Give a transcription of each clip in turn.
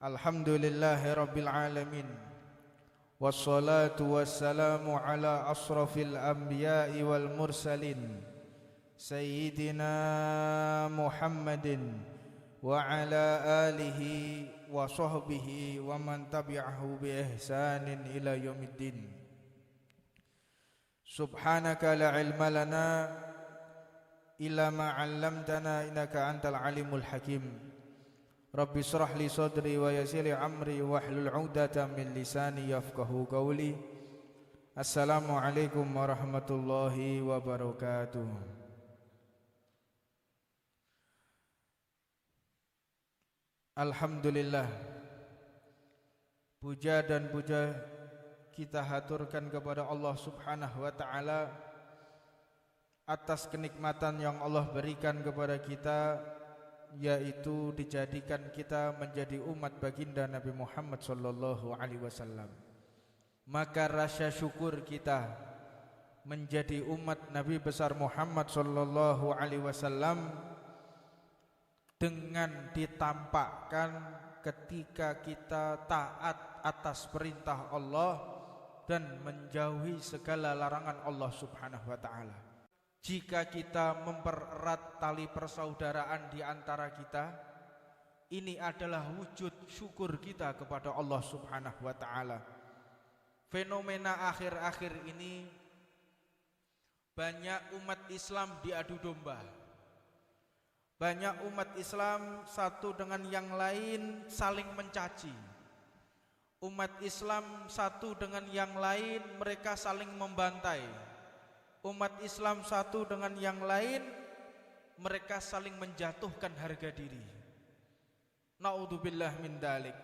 Alhamdulillahi Rabbil Alamin. Wassalatu wassalamu ala asrafil anbiya'i wal mursalin Sayyidina Muhammadin wa ala alihi wa sahbihi wa man tabi'ahu bi ihsanin ila yaumiddin. Subhanaka la ilma lana illa ma 'allamtana innaka antal alimul hakim. Rabbi shrah li sadri wa yassir li amri wahlul 'uqdatam min lisani yafqahu qawli. Assalamualaikum warahmatullahi wabarakatuh. Alhamdulillah, puja dan puja kita haturkan kepada Allah Subhanahu wa taala atas kenikmatan yang Allah berikan kepada kita, yaitu dijadikan kita menjadi umat baginda Nabi Muhammad sallallahu alaihi wasallam. Maka rasa syukur kita menjadi umat Nabi besar Muhammad sallallahu alaihi wasallam dengan ditampakkan ketika kita taat atas perintah Allah dan menjauhi segala larangan Allah Subhanahu wa taala. Jika kita mempererat tali persaudaraan di antara kita, ini adalah wujud syukur kita kepada Allah Subhanahu wa taala. Fenomena akhir-akhir ini banyak umat Islam diadu domba. Banyak umat Islam satu dengan yang lain saling mencaci. Umat Islam satu dengan yang lain mereka saling membantai. Umat Islam satu dengan yang lain mereka saling menjatuhkan harga diri. Naudzubillah min dalik.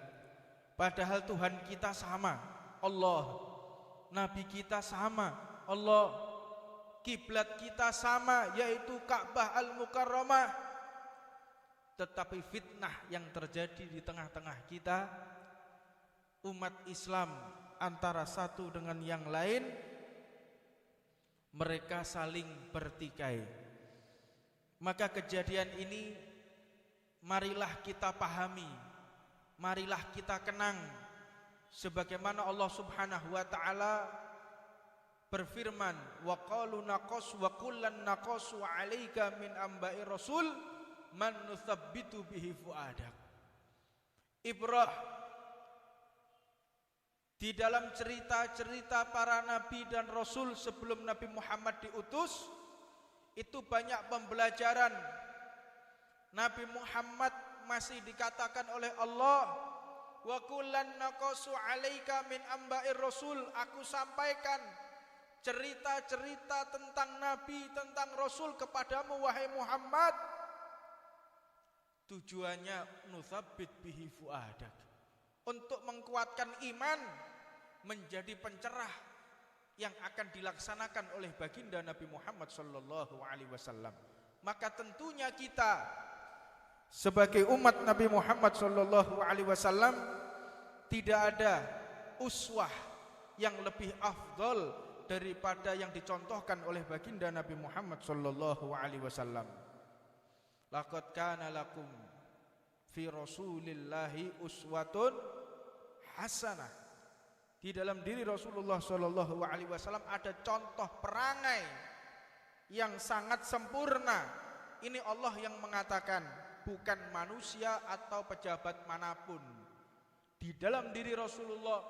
Padahal Tuhan kita sama, Allah. Nabi kita sama, Allah. Kiblat kita sama, yaitu Ka'bah Al-Mukarramah. Tetapi fitnah yang terjadi di tengah-tengah kita, umat Islam antara satu dengan yang lain, mereka saling bertikai. Maka kejadian ini marilah kita pahami, marilah kita kenang, sebagaimana Allah Subhanahu wa taala berfirman, wa qalu naqas wa kullan naqasu 'alaika min amba'i rasul man nuthabbitu bihi fuadak. Ibrah, di dalam cerita-cerita para nabi dan rasul sebelum Nabi Muhammad diutus, itu banyak pembelajaran. Nabi Muhammad masih dikatakan oleh Allah, wa kullan naqasu 'alaika min amba'ir rasul, aku sampaikan cerita-cerita tentang nabi, tentang rasul kepadamu wahai Muhammad. Tujuannya nutsabbit bihi fuadak, untuk mengkuatkan iman menjadi pencerah yang akan dilaksanakan oleh baginda Nabi Muhammad sallallahu alaihi wasallam. Maka tentunya kita sebagai umat Nabi Muhammad sallallahu alaihi wasallam tidak ada uswah yang lebih afdal daripada yang dicontohkan oleh baginda Nabi Muhammad sallallahu alaihi wasallam. Laqad kana lakum fi rasulillahi uswatun hasanah. Di dalam diri Rasulullah sallallahu alaihi wasallam ada contoh perangai yang sangat sempurna. Ini Allah yang mengatakan, bukan manusia atau pejabat manapun. Di dalam diri Rasulullah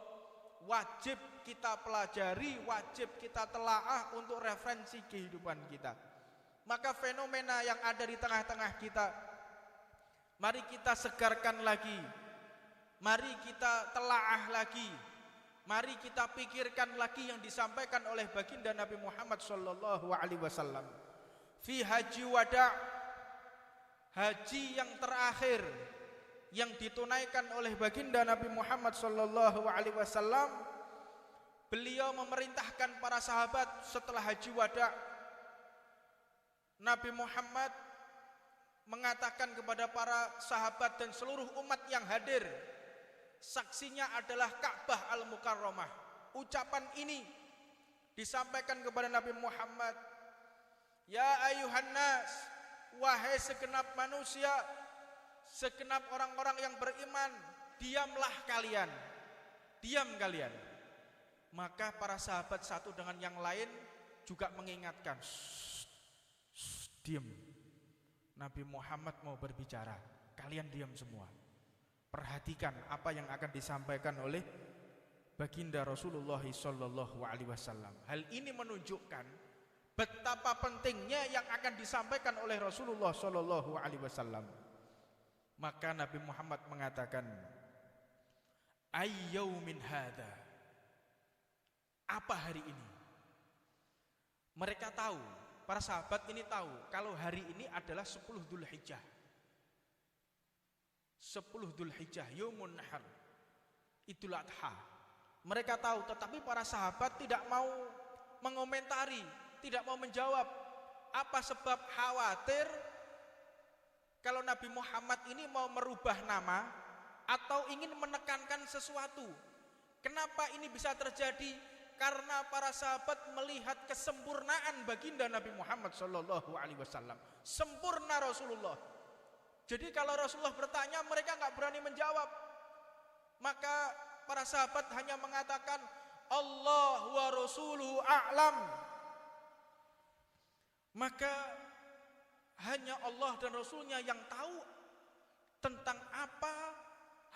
wajib kita pelajari, wajib kita telaah untuk referensi kehidupan kita. Maka fenomena yang ada di tengah-tengah kita, mari kita segarkan lagi, mari kita telaah lagi, mari kita pikirkan lagi yang disampaikan oleh baginda Nabi Muhammad sallallahu alaihi wasallam. Fi haji wada', haji yang terakhir yang ditunaikan oleh baginda Nabi Muhammad sallallahu alaihi wasallam, beliau memerintahkan para sahabat setelah haji wada'. Nabi Muhammad mengatakan kepada para sahabat dan seluruh umat yang hadir, saksinya adalah Ka'bah Al-Mukarramah. Ucapan ini disampaikan kepada Nabi Muhammad, ya ayuhan nas, wahai segenap manusia, segenap orang-orang yang beriman, diamlah kalian, diam kalian. Maka para sahabat satu dengan yang lain juga mengingatkan, diam, Nabi Muhammad mau berbicara, kalian diam semua. Perhatikan apa yang akan disampaikan oleh baginda Rasulullah sallallahu alaihi wasallam. Hal ini menunjukkan betapa pentingnya yang akan disampaikan oleh Rasulullah sallallahu alaihi wasallam. Maka Nabi Muhammad mengatakan, ayyaumin hadza, apa hari ini? Mereka tahu, para sahabat ini tahu kalau hari ini adalah 10 Dzulhijjah. 10 Dzulhijjah, Yaumun Nahar, Idul Adha. Mereka tahu, tetapi para sahabat tidak mau mengomentari, tidak mau menjawab. Apa sebab? Khawatir kalau Nabi Muhammad ini mau merubah nama atau ingin menekankan sesuatu. Kenapa ini bisa terjadi? Karena para sahabat melihat kesempurnaan baginda Nabi Muhammad sallallahu alaihi wasallam. Sempurna Rasulullah. Jadi kalau Rasulullah bertanya, mereka nggak berani menjawab. Maka para sahabat hanya mengatakan, Allah wa rasuluhu a'lam. Maka hanya Allah dan Rasulnya yang tahu tentang apa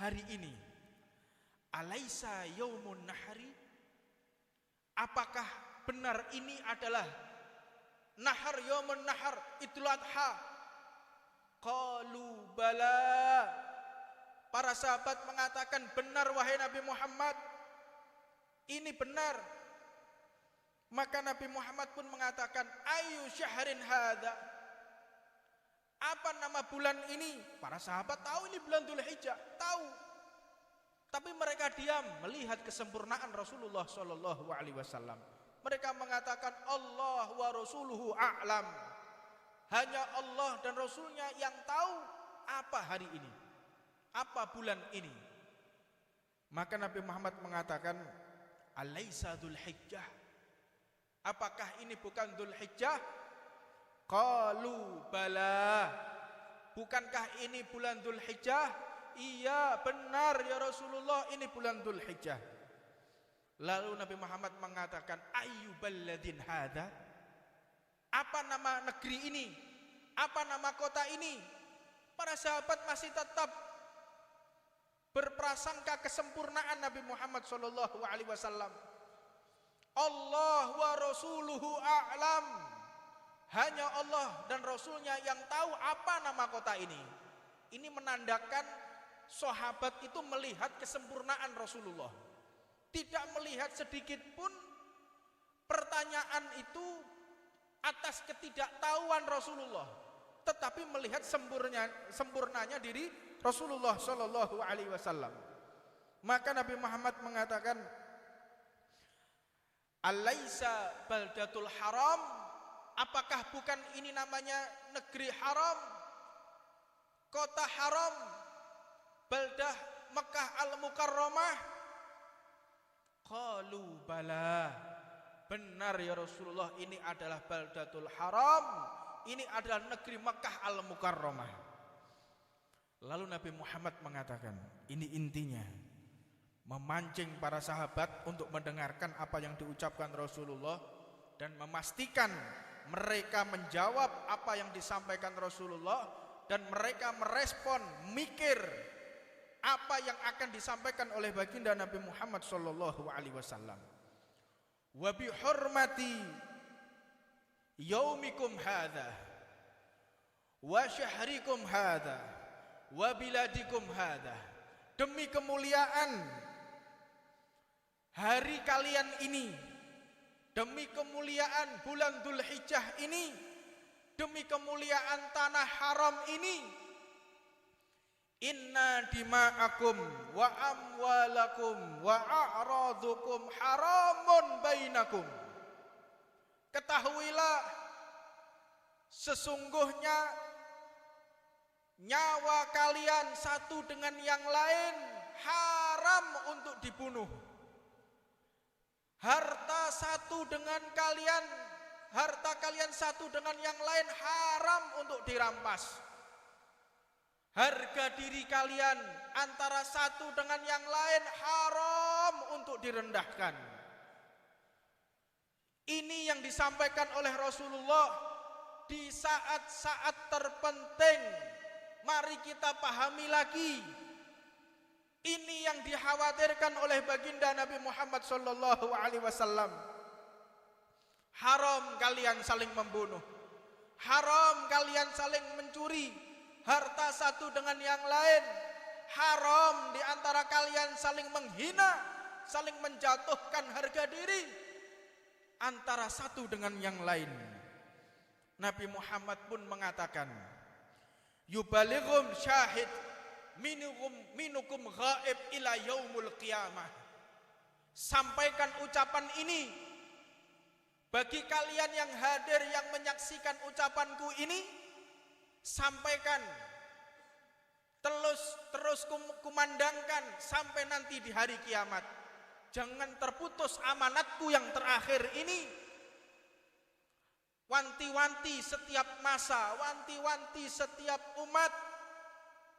hari ini. Alaisa yaumun nahri? Apakah benar ini adalah nahar, yaumun nahar, Idul Adha? Qalu bala. Para sahabat mengatakan, benar wahai Nabi Muhammad, ini benar. Maka Nabi Muhammad pun mengatakan, ayu syahrin hadza, apa nama bulan ini? Para sahabat tahu ini bulan Dzulhijjah, tahu. Tapi mereka diam melihat kesempurnaan Rasulullah sallallahu alaihi wasallam. Mereka mengatakan, Allah wa rasuluhu a'lam. Hanya Allah dan Rasulnya yang tahu apa hari ini, apa bulan ini. Maka Nabi Muhammad mengatakan, alaisa Dzulhijjah? Apakah ini bukan Dzulhijjah? Qalu bala. Bukankah ini bulan Dzulhijjah? Iya, benar ya Rasulullah, ini bulan Dzulhijjah. Lalu Nabi Muhammad mengatakan, ayyuballadin hadza? Apa nama negeri ini? Apa nama kota ini? Para sahabat masih tetap berprasangka kesempurnaan Nabi Muhammad sallallahu alaihi wasallam. Allah wa rasuluhu a'lam. Hanya Allah dan Rasulnya yang tahu apa nama kota ini. Ini menandakan sahabat itu melihat kesempurnaan Rasulullah. Tidak melihat sedikit pun pertanyaan itu atas ketidaktahuan Rasulullah, tetapi melihat sempurnanya diri Rasulullah sallallahu alaihi wasallam. Maka Nabi Muhammad mengatakan, alaisa baldatul haram? Apakah bukan ini namanya negeri haram, kota haram, baldah Mekah al-Mukarramah? Qalu bala. Benar ya Rasulullah, ini adalah baldatul haram, ini adalah negeri Mekah al-Mukarramah. Lalu Nabi Muhammad mengatakan, ini intinya memancing para sahabat untuk mendengarkan apa yang diucapkan Rasulullah dan memastikan mereka menjawab apa yang disampaikan Rasulullah dan mereka merespon, mikir apa yang akan disampaikan oleh baginda Nabi Muhammad sallallahu alaihi wasallam. Wa bi hurmati yaumikum hadza wa syahrikum hadza wa biladikum hadza, demi kemuliaan hari kalian ini, demi kemuliaan bulan Dzulhijjah ini, demi kemuliaan tanah haram ini, inna dima'akum wa amwalakum wa a'radukum haramun bainakum. Ketahuilah, sesungguhnya nyawa kalian satu dengan yang lain haram untuk dibunuh. Harta kalian satu dengan yang lain haram untuk dirampas. Harga diri kalian antara satu dengan yang lain haram untuk direndahkan. Ini yang disampaikan oleh Rasulullah di saat-saat terpenting. Mari kita pahami lagi. Ini yang dikhawatirkan oleh baginda Nabi Muhammad sallallahu alaihi wasallam. Haram kalian saling membunuh. Haram kalian saling mencuri harta satu dengan yang lain. Haram di antara kalian saling menghina, saling menjatuhkan harga diri antara satu dengan yang lain. Nabi Muhammad pun mengatakan, yubalighum syahid minukum ghaib ila yaumul qiyamah. Sampaikan ucapan ini bagi kalian yang hadir, yang menyaksikan ucapanku ini. Sampaikan, terus kumandangkan sampai nanti di hari kiamat. Jangan terputus amanatku yang terakhir ini. Wanti-wanti setiap masa, wanti-wanti setiap umat,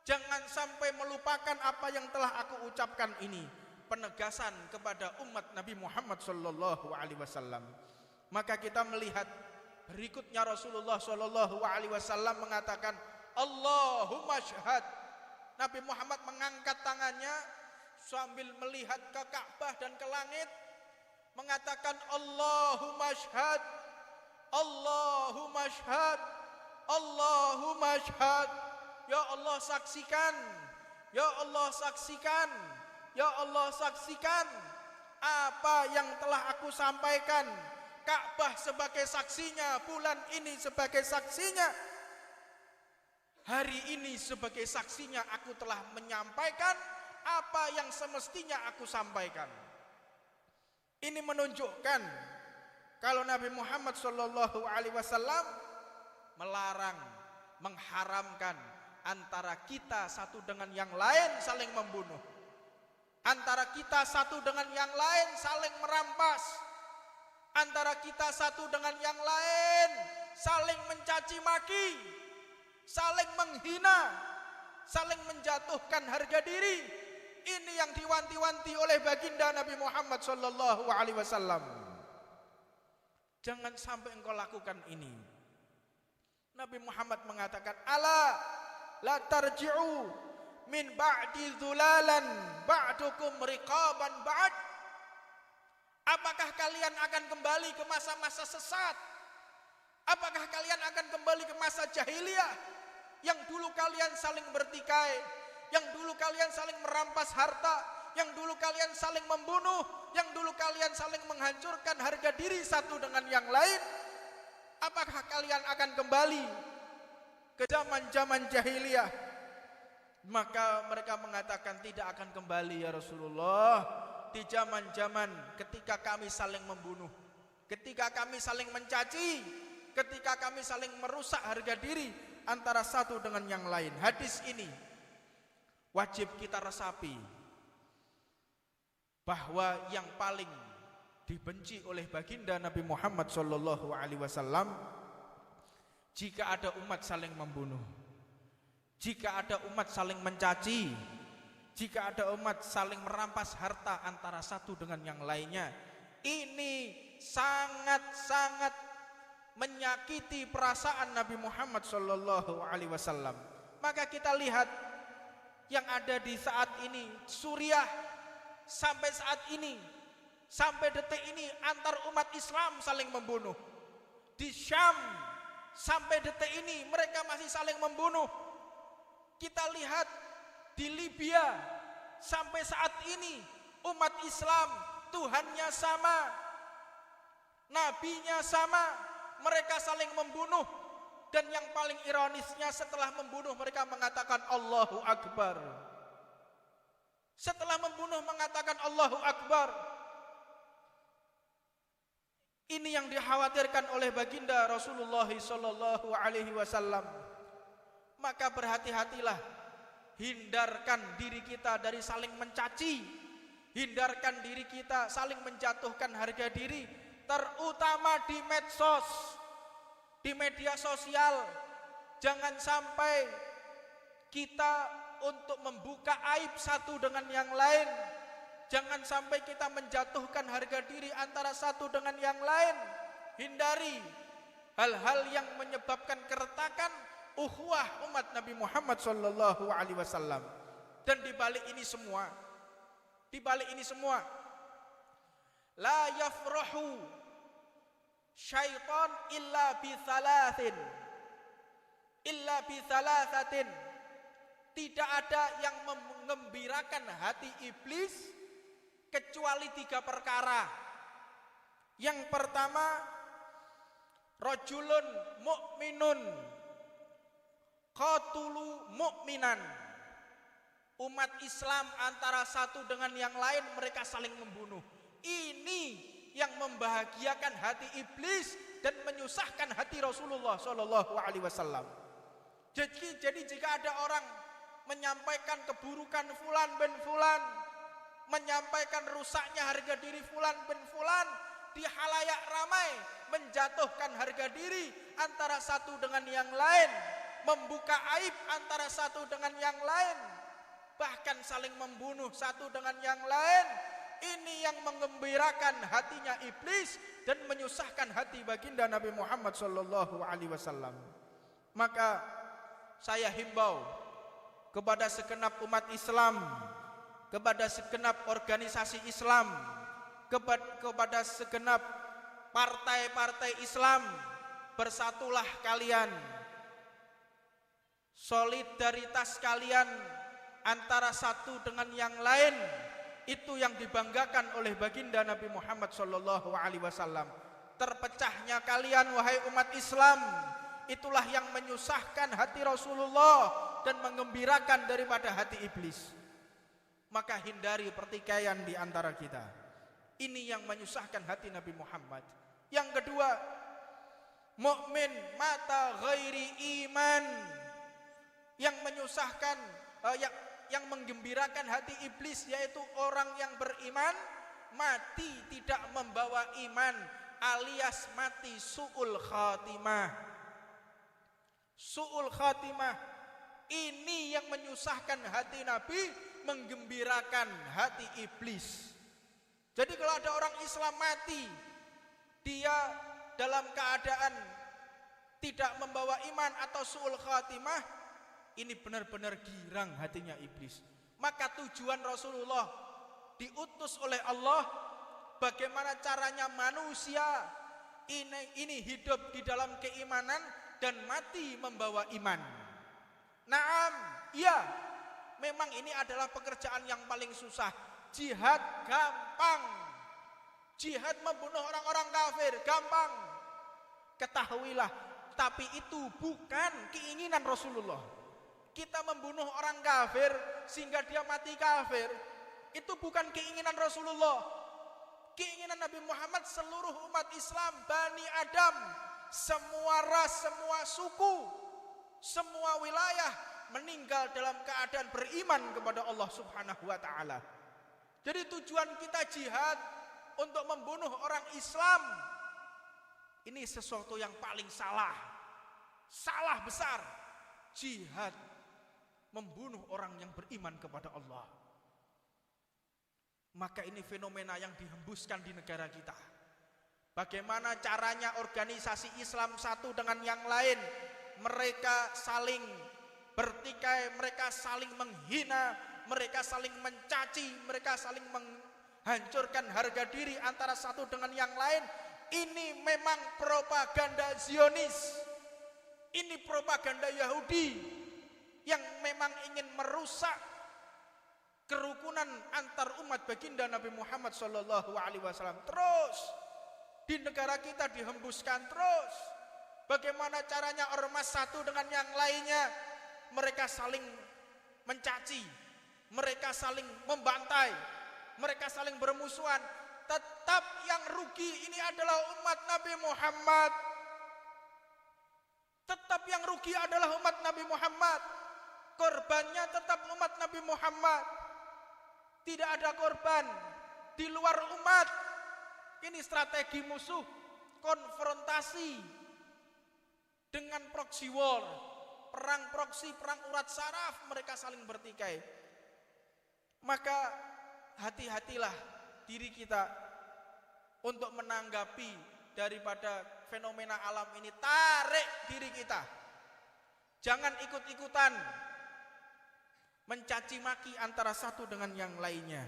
jangan sampai melupakan apa yang telah aku ucapkan ini. Penegasan kepada umat Nabi Muhammad sallallahu alaihi wasallam. Maka kita melihat berikutnya Rasulullah sallallahu alaihi wasallam mengatakan, Allahumma syahad. Nabi Muhammad mengangkat tangannya sambil melihat ke Ka'bah dan ke langit, mengatakan Allahumma syahad, Allahumma syahad, Allahumma syahad. Ya Allah saksikan, ya Allah saksikan, ya Allah saksikan apa yang telah aku sampaikan. Ka'bah sebagai saksinya, bulan ini sebagai saksinya, hari ini sebagai saksinya, aku telah menyampaikan apa yang semestinya aku sampaikan. Ini menunjukkan kalau Nabi Muhammad sallallahu alaihi wasallam melarang, mengharamkan antara kita satu dengan yang lain saling membunuh, antara kita satu dengan yang lain saling merampas, antara kita satu dengan yang lain saling mencaci maki, saling menghina, saling menjatuhkan harga diri. Ini yang diwanti-wanti oleh baginda Nabi Muhammad sallallahu alaihi wasallam. Jangan sampai engkau lakukan ini. Nabi Muhammad mengatakan, ala la tarji'u min ba'di dhulalan ba'dukum riqaban ba'd. Apakah kalian akan kembali ke masa-masa sesat? Apakah kalian akan kembali ke masa jahiliyah yang dulu kalian saling bertikai, yang dulu kalian saling merampas harta, yang dulu kalian saling membunuh, yang dulu kalian saling menghancurkan harga diri satu dengan yang lain? Apakah kalian akan kembali ke zaman-zaman jahiliyah? Maka mereka mengatakan, tidak akan kembali ya Rasulullah. Di zaman-zaman ketika kami saling membunuh, ketika kami saling mencaci, ketika kami saling merusak harga diri antara satu dengan yang lain. Hadis ini wajib kita resapi, bahwa yang paling dibenci oleh baginda Nabi Muhammad sallallahu alaihi wasallam jika ada umat saling membunuh, jika ada umat saling mencaci, jika ada umat saling merampas harta antara satu dengan yang lainnya. Ini sangat-sangat menyakiti perasaan Nabi Muhammad sallallahu alaihi wasallam. Maka kita lihat yang ada di saat ini, Suriah sampai saat ini, sampai detik ini antar umat Islam saling membunuh. Di Syam sampai detik ini mereka masih saling membunuh. Kita lihat di Libya sampai saat ini umat Islam Tuhannya sama, nabinya sama, mereka saling membunuh. Dan yang paling ironisnya, setelah membunuh mereka mengatakan Allahu Akbar. Setelah membunuh mengatakan Allahu Akbar. Ini yang dikhawatirkan oleh baginda Rasulullah sallallahu alaihi wasallam. Maka berhati-hatilah, hindarkan diri kita dari saling mencaci, hindarkan diri kita saling menjatuhkan harga diri, terutama di medsos, di media sosial. Jangan sampai kita untuk membuka aib satu dengan yang lain. Jangan sampai kita menjatuhkan harga diri antara satu dengan yang lain. Hindari hal-hal yang menyebabkan keretakan ukhuwah umat Nabi Muhammad sallallahu alaihi wasallam. Dan di balik ini semua, la yafrahu syaitan illa bi thalathatin. Tidak ada yang mengembirakan hati iblis kecuali 3 perkara. Yang pertama, rajulun mu'minun qatulu mu'minan. Umat Islam antara satu dengan yang lain mereka saling membunuh. Ini yang membahagiakan hati iblis dan menyusahkan hati Rasulullah sallallahu alaihi wasallam. Jadi jika ada orang menyampaikan keburukan fulan bin fulan, menyampaikan rusaknya harga diri fulan bin fulan di halayak ramai, menjatuhkan harga diri antara satu dengan yang lain, membuka aib antara satu dengan yang lain, bahkan saling membunuh satu dengan yang lain, ini yang mengembirakan hatinya iblis dan menyusahkan hati baginda Nabi Muhammad sallallahu alaihi wasallam. Maka saya himbau kepada segenap umat Islam, kepada segenap organisasi Islam, kepada segenap partai-partai Islam, bersatulah kalian. Solidaritas kalian antara satu dengan yang lain, itu yang dibanggakan oleh baginda Nabi Muhammad sallallahu alaihi wasallam. Terpecahnya kalian wahai umat Islam, itulah yang menyusahkan hati Rasulullah dan mengembirakan daripada hati iblis. Maka hindari pertikaian di antara kita. Ini yang menyusahkan hati Nabi Muhammad. Yang kedua, mukmin mata ghairi iman. Yang menyusahkan, yang menggembirakan hati iblis, yaitu orang yang beriman mati tidak membawa iman, alias mati su'ul khatimah. Su'ul khatimah ini yang menyusahkan hati Nabi, menggembirakan hati iblis. Jadi kalau ada orang Islam mati, dia dalam keadaan tidak membawa iman atau su'ul khatimah, ini benar-benar girang hatinya iblis. Maka tujuan Rasulullah diutus oleh Allah, bagaimana caranya manusia ini hidup di dalam keimanan dan mati membawa iman. Naam, iya, memang ini adalah pekerjaan yang paling susah. Jihad gampang, jihad membunuh orang-orang kafir gampang. Ketahuilah, tapi itu bukan keinginan Rasulullah. Kita membunuh orang kafir sehingga dia mati kafir, itu bukan keinginan Rasulullah. Keinginan Nabi Muhammad, seluruh umat Islam, Bani Adam, semua ras, semua suku, semua wilayah meninggal dalam keadaan beriman kepada Allah Subhanahu wa ta'ala. Jadi tujuan kita jihad untuk membunuh orang Islam, ini sesuatu yang paling salah. Salah besar. Jihad membunuh orang yang beriman kepada Allah. Maka ini fenomena yang dihembuskan di negara kita. Bagaimana caranya organisasi Islam satu dengan yang lain, mereka saling bertikai, mereka saling menghina, mereka saling mencaci, mereka saling menghancurkan harga diri antara satu dengan yang lain. Ini memang propaganda Zionis, ini propaganda Yahudi yang memang ingin merusak kerukunan antar umat baginda Nabi Muhammad sallallahu alaihi wasallam. Terus di negara kita dihembuskan terus. Bagaimana caranya ormas satu dengan yang lainnya, mereka saling mencaci, mereka saling membantai, mereka saling bermusuhan. Tetap yang rugi ini adalah umat Nabi Muhammad. Tetap yang rugi adalah umat Nabi Muhammad. Korbannya tetap umat Nabi Muhammad. Tidak ada korban di luar umat. Ini strategi musuh, konfrontasi dengan proxy war, perang proksi, perang urat saraf, mereka saling bertikai. Maka hati-hatilah diri kita untuk menanggapi daripada fenomena alam ini. Tarik diri kita, jangan ikut-ikutan mencaci maki antara satu dengan yang lainnya.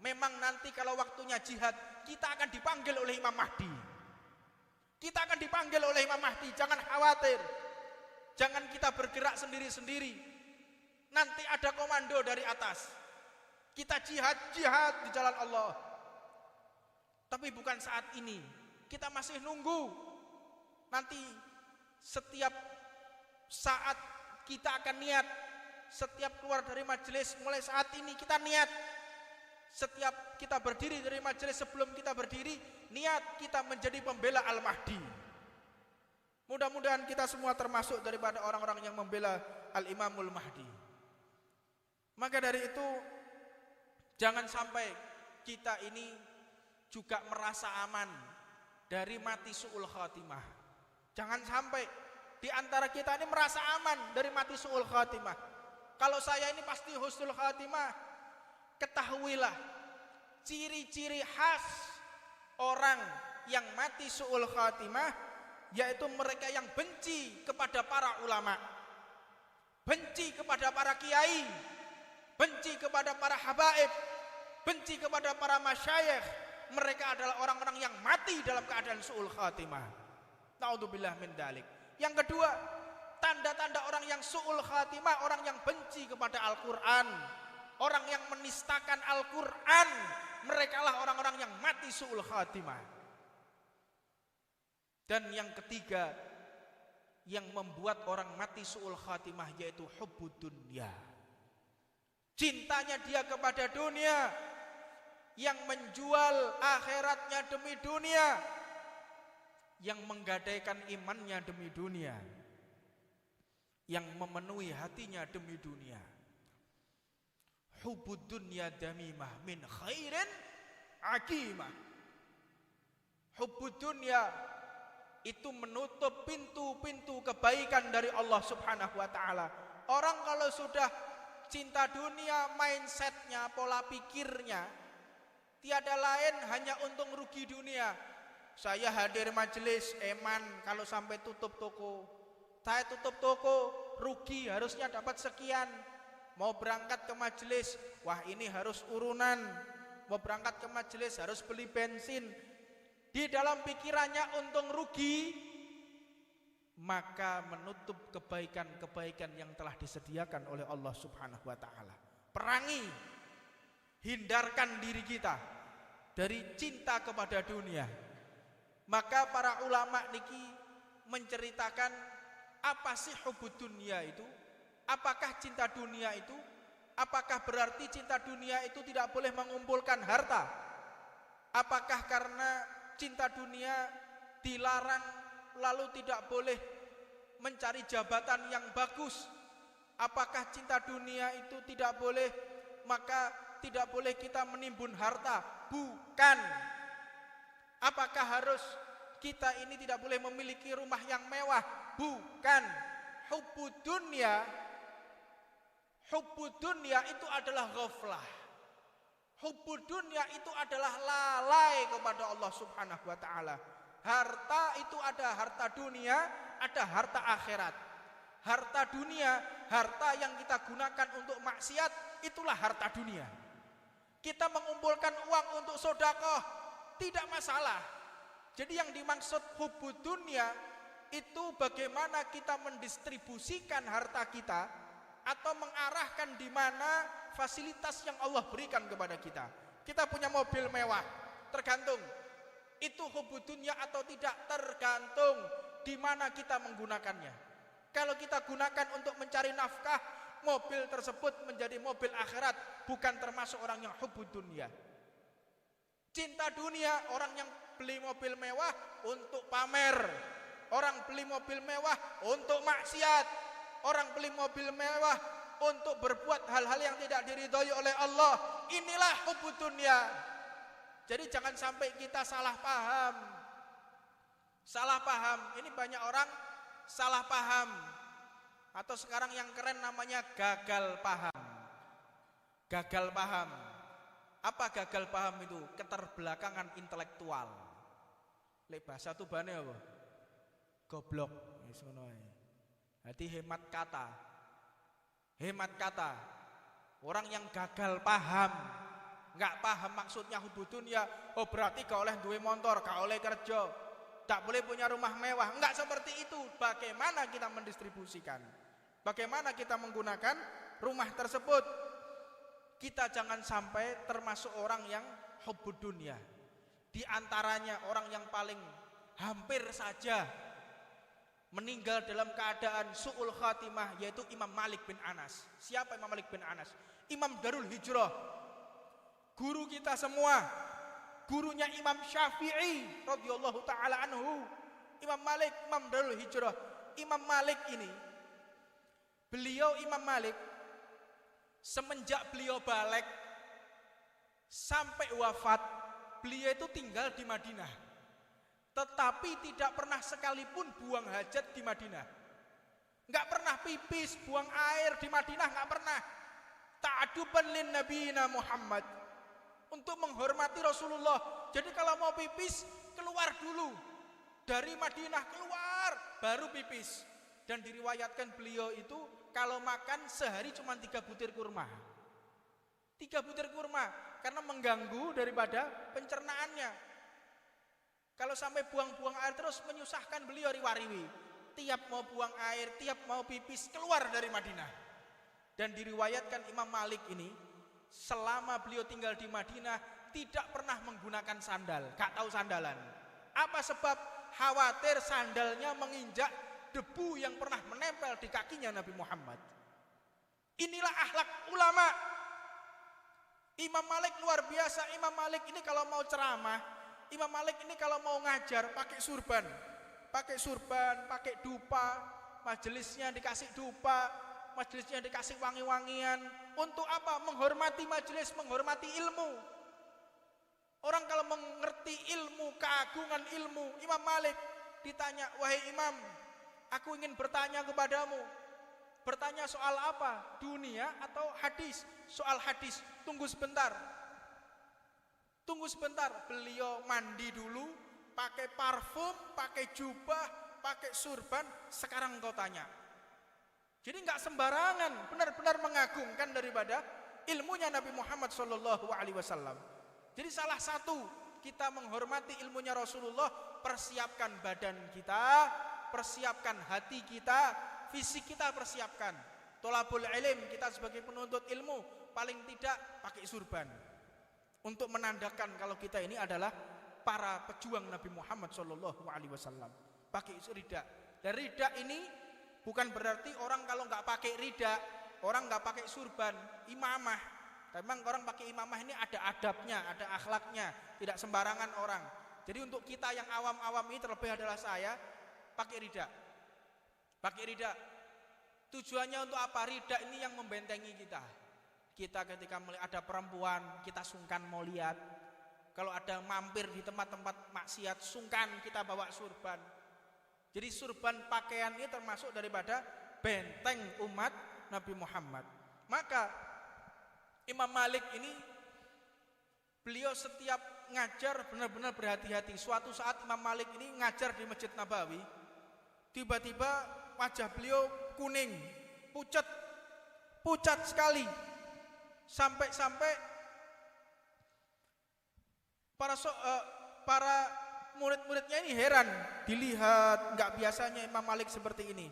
Memang nanti kalau waktunya jihad, kita akan dipanggil oleh Imam Mahdi. Kita akan dipanggil oleh Imam Mahdi, jangan khawatir. Jangan kita bergerak sendiri-sendiri. Nanti ada komando dari atas. Kita jihad di jalan Allah. Tapi bukan saat ini. Kita masih nunggu. Nanti setiap saat kita akan niat. Setiap keluar dari majelis, mulai saat ini kita niat. Setiap kita berdiri dari majelis, sebelum kita berdiri, niat kita menjadi pembela Al-Mahdi. Mudah-mudahan kita semua termasuk daripada orang-orang yang membela Al-Imamul Mahdi. Maka dari itu, jangan sampai kita ini juga merasa aman dari mati su'ul khatimah. Jangan sampai di antara kita ini merasa aman dari mati su'ul khatimah. Kalau saya ini pasti husnul khatimah, ketahuilah ciri-ciri khas orang yang mati su'ul khatimah, yaitu mereka yang benci kepada para ulama, benci kepada para kiai, benci kepada para habaib, benci kepada para masyayikh. Mereka adalah orang-orang yang mati dalam keadaan su'ul khatimah. Na'udzubillah min dalik. Yang kedua, tanda-tanda orang yang su'ul khatimah, orang yang benci kepada Al-Quran, orang yang menistakan Al-Quran, mereka lah orang-orang yang mati su'ul khatimah. Dan yang ketiga, yang membuat orang mati su'ul khatimah, yaitu hubbud dunya. Cintanya dia kepada dunia, yang menjual akhiratnya demi dunia, yang menggadaikan imannya demi dunia, yang memenuhi hatinya demi dunia. Hubbud dunya damimah min khairin akimah. Hubbud dunya itu menutup pintu-pintu kebaikan dari Allah Subhanahu wa ta'ala. Orang kalau sudah cinta dunia, mindsetnya, pola pikirnya tiada lain hanya untung rugi dunia. Saya hadir majelis eman, kalau sampai tutup toko, saya tutup toko, rugi, harusnya dapat sekian. Mau berangkat ke majelis, wah ini harus urunan. Mau berangkat ke majelis harus beli bensin. Di dalam pikirannya untung rugi, maka menutup kebaikan-kebaikan yang telah disediakan oleh Allah Subhanahu wa ta'ala. Perangi, hindarkan diri kita dari cinta kepada dunia. Maka para ulama niki menceritakan, apa sih hubbud dunia itu? Apakah cinta dunia itu? Apakah berarti cinta dunia itu tidak boleh mengumpulkan harta? Apakah karena cinta dunia dilarang lalu tidak boleh mencari jabatan yang bagus? Apakah cinta dunia itu tidak boleh, maka tidak boleh kita menimbun harta? Bukan. Apakah harus kita ini tidak boleh memiliki rumah yang mewah? Bukan. Hubbud dunya itu adalah ghaflah. Hubbud dunya itu adalah lalai kepada Allah Subhanahu wa ta'ala. Harta itu ada harta dunia, ada harta akhirat. Harta dunia, harta yang kita gunakan untuk maksiat, itulah harta dunia. Kita mengumpulkan uang untuk sedekah, tidak masalah. Jadi yang dimaksud hubbud dunya itu bagaimana kita mendistribusikan harta kita atau mengarahkan di mana fasilitas yang Allah berikan kepada kita. Kita punya mobil mewah, tergantung itu hubbud dunya atau tidak, tergantung di mana kita menggunakannya. Kalau kita gunakan untuk mencari nafkah, mobil tersebut menjadi mobil akhirat, bukan termasuk orang yang hubbud dunya. Cinta dunia, orang yang beli mobil mewah untuk pamer, orang beli mobil mewah untuk maksiat, orang beli mobil mewah untuk berbuat hal-hal yang tidak diridhoi oleh Allah. Inilah hubbud dunya. Jadi jangan sampai kita salah paham. Salah paham, ini banyak orang salah paham. atau sekarang yang keren namanya gagal paham. Gagal paham. Apa gagal paham itu? Keterbelakangan intelektual. Lek bahasa tubane apa? Goblok. Wis ngono ae. Hati hemat kata. Hemat kata. Orang yang gagal paham, enggak paham maksudnya hubudun ya. Oh berarti gak oleh duwe motor, gak oleh kerja, tak boleh punya rumah mewah. Enggak seperti itu. Bagaimana kita mendistribusikan? Bagaimana kita menggunakan rumah tersebut? Kita jangan sampai termasuk orang yang hubbud dunya. Di antaranya orang yang paling hampir saja meninggal dalam keadaan su'ul khatimah yaitu Imam Malik bin Anas. Siapa Imam Malik bin Anas? Imam Darul Hijrah. Guru kita semua. Gurunya Imam Syafi'i radhiyallahu taala anhu. Imam Malik, Imam Darul Hijrah. Imam Malik ini, beliau Imam Malik semenjak beliau balik sampai wafat, beliau itu tinggal di Madinah, tetapi tidak pernah sekalipun buang hajat di Madinah. Enggak pernah pipis, buang air di Madinah, enggak pernah. Ta'aduban lin nabiyina Muhammad, untuk menghormati Rasulullah. Jadi kalau mau pipis, keluar dulu dari Madinah, keluar baru pipis. Dan diriwayatkan beliau itu kalau makan sehari cuma 3 butir kurma. 3 butir kurma karena mengganggu daripada pencernaannya. Kalau sampai buang-buang air terus menyusahkan beliau riwariwi. Tiap mau buang air, tiap mau pipis keluar dari Madinah. Dan diriwayatkan Imam Malik ini selama beliau tinggal di Madinah tidak pernah menggunakan sandal, gak tahu sandalan. Apa sebab? Khawatir sandalnya menginjak debu yang pernah menempel di kakinya Nabi Muhammad. Inilah akhlak ulama. Imam Malik luar biasa. Imam Malik ini kalau mau ceramah, Imam Malik ini kalau mau ngajar pakai surban, pakai dupa, majelisnya dikasih dupa, majelisnya dikasih wangi-wangian. Untuk apa? Menghormati majelis, menghormati ilmu. Orang kalau mengerti ilmu, keagungan ilmu, Imam Malik ditanya, wahai Imam, aku ingin bertanya kepadamu. Bertanya soal apa? Dunia atau hadis? Soal hadis. Tunggu sebentar. Tunggu sebentar. Beliau mandi dulu, pakai parfum, pakai jubah, pakai surban. Sekarang engkau tanya. Jadi enggak sembarangan, benar-benar mengagungkan daripada ilmunya Nabi Muhammad SAW. Jadi salah satu kita menghormati ilmunya Rasulullah, persiapkan badan kita, persiapkan hati kita, fisik kita persiapkan. Tolabul ilm, kita sebagai penuntut ilmu paling tidak pakai surban untuk menandakan kalau kita ini adalah para pejuang Nabi Muhammad SAW. Pakai rida. Dan rida ini bukan berarti orang kalau nggak pakai rida, orang nggak pakai surban, imamah. Memang orang pakai imamah ini ada adabnya, ada akhlaknya, tidak sembarangan orang. Jadi untuk kita yang awam-awam ini, terlebih adalah saya, pakai rida. Pakai rida. Tujuannya untuk apa? Rida ini yang membentengi kita. Kita ketika melihat ada perempuan, kita sungkan mau lihat. Kalau ada mampir di tempat-tempat maksiat, sungkan kita bawa surban. Jadi surban pakaian ini termasuk daripada benteng umat Nabi Muhammad. Maka Imam Malik ini beliau setiap ngajar benar-benar berhati-hati. Suatu saat Imam Malik ini ngajar di Masjid Nabawi, tiba-tiba wajah beliau kuning, pucat sekali, sampai para murid-muridnya ini heran, dilihat nggak biasanya Imam Malik seperti ini.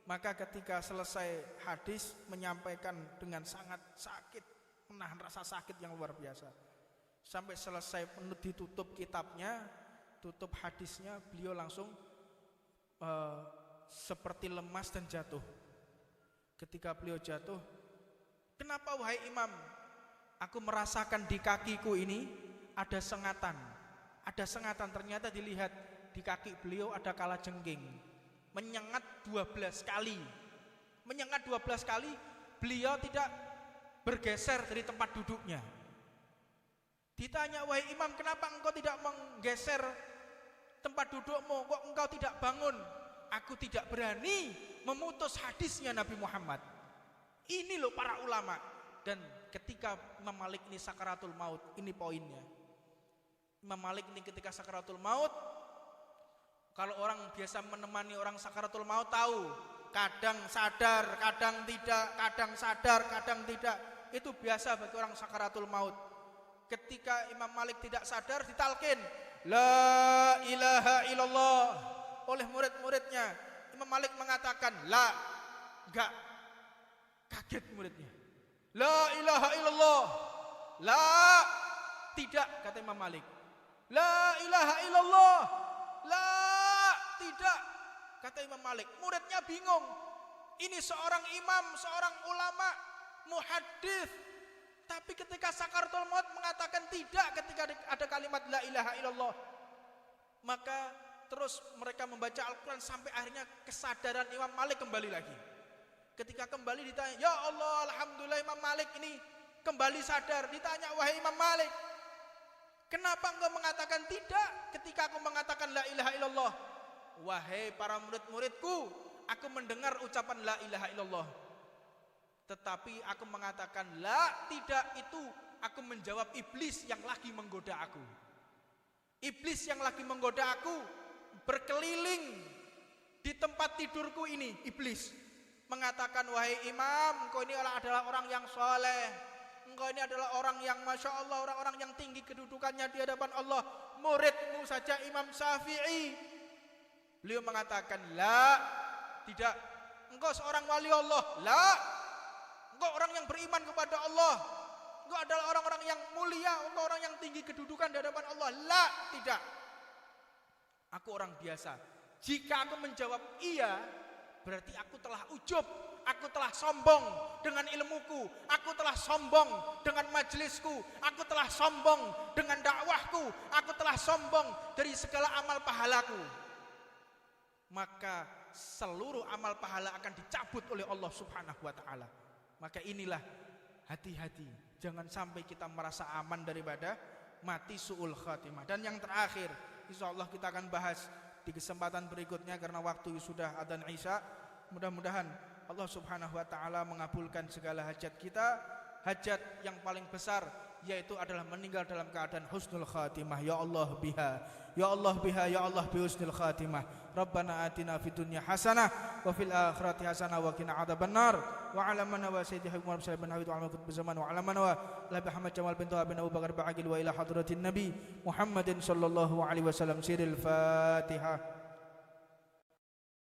Maka ketika selesai hadis menyampaikan dengan sangat sakit, menahan rasa sakit yang luar biasa. Sampai selesai ditutup kitabnya, tutup hadisnya, beliau langsung seperti lemas dan jatuh. Ketika beliau jatuh, kenapa wahai Imam? Aku merasakan di kakiku ini ada sengatan. Ada sengatan, ternyata dilihat di kaki beliau ada kalajengking. Menyengat 12 kali. Menyengat 12 kali, beliau tidak bergeser dari tempat duduknya. Ditanya, wahai Imam, kenapa engkau tidak menggeser tempat dudukmu? Kok engkau tidak bangun? Aku tidak berani memutus hadisnya Nabi Muhammad. Ini loh para ulama. Dan ketika Imam Malik ini sakaratul maut, ini poinnya. Imam Malik ini ketika sakaratul maut, kalau orang biasa menemani orang sakaratul maut tahu, kadang sadar, kadang tidak, kadang sadar, kadang tidak. Itu biasa bagi orang sakaratul maut. Ketika Imam Malik tidak sadar, ditalkin la ilaha illallah oleh murid-muridnya. Imam Malik mengatakan la, enggak. Kaget muridnya. La ilaha illallah. La, tidak, kata Imam Malik. La ilaha illallah. La, tidak, kata Imam Malik. Muridnya bingung. Ini seorang imam, seorang ulama, muhaddits, tapi ketika sakaratul maut mengatakan tidak ketika ada kalimat la ilaha illallah. Maka terus mereka membaca Al-Quran sampai akhirnya kesadaran Imam Malik kembali lagi. Ketika kembali ditanya, ya Allah, alhamdulillah Imam Malik ini kembali sadar. Ditanya, wahai Imam Malik, kenapa engkau mengatakan tidak ketika aku mengatakan la ilaha illallah? Wahai para murid-muridku, aku mendengar ucapan la ilaha illallah, tetapi aku mengatakan la, tidak, itu aku menjawab iblis yang lagi menggoda aku. Iblis yang lagi menggoda aku berkeliling di tempat tidurku ini. Iblis mengatakan, wahai imam, engkau ini adalah orang yang soleh, engkau ini adalah orang yang masya Allah, orang-orang yang tinggi kedudukannya di hadapan Allah. Muridmu saja Imam Syafi'i, beliau mengatakan la, tidak, engkau seorang wali Allah, la, engkau orang yang beriman kepada Allah, engkau adalah orang-orang yang mulia, engkau orang yang tinggi kedudukan di hadapan Allah, la, tidak, aku orang biasa. Jika aku menjawab iya, berarti aku telah ujub, aku telah sombong dengan ilmuku, aku telah sombong dengan majelisku, aku telah sombong dengan dakwahku, aku telah sombong dari segala amal pahalaku. Maka seluruh amal pahala akan dicabut oleh Allah Subhanahu wa taala. Maka inilah, hati-hati, jangan sampai kita merasa aman daripada mati su'ul khatimah. Dan yang terakhir, insyaallah kita akan bahas di kesempatan berikutnya karena waktu sudah adzan Isya. Mudah-mudahan Allah Subhanahu wa taala mengabulkan segala hajat kita. Hajat yang paling besar yaitu adalah meninggal dalam keadaan husnul khatimah. Ya Allah biha, ya Allah biha, ya Allah bi husnul khatimah. Rabbana atina fid dunya hasanah wa fil akhirati hasanah wa qina adzabannar. Wa ala man wa sayyidina Muhammad sallallahu alaihi wa sallam zaman wa ala man wa la Muhammad Jamal bin Abu Bakar Ba'agil wa ila hadratin Nabi Muhammadin sallallahu alaihi wasallam. Siril Fatihah.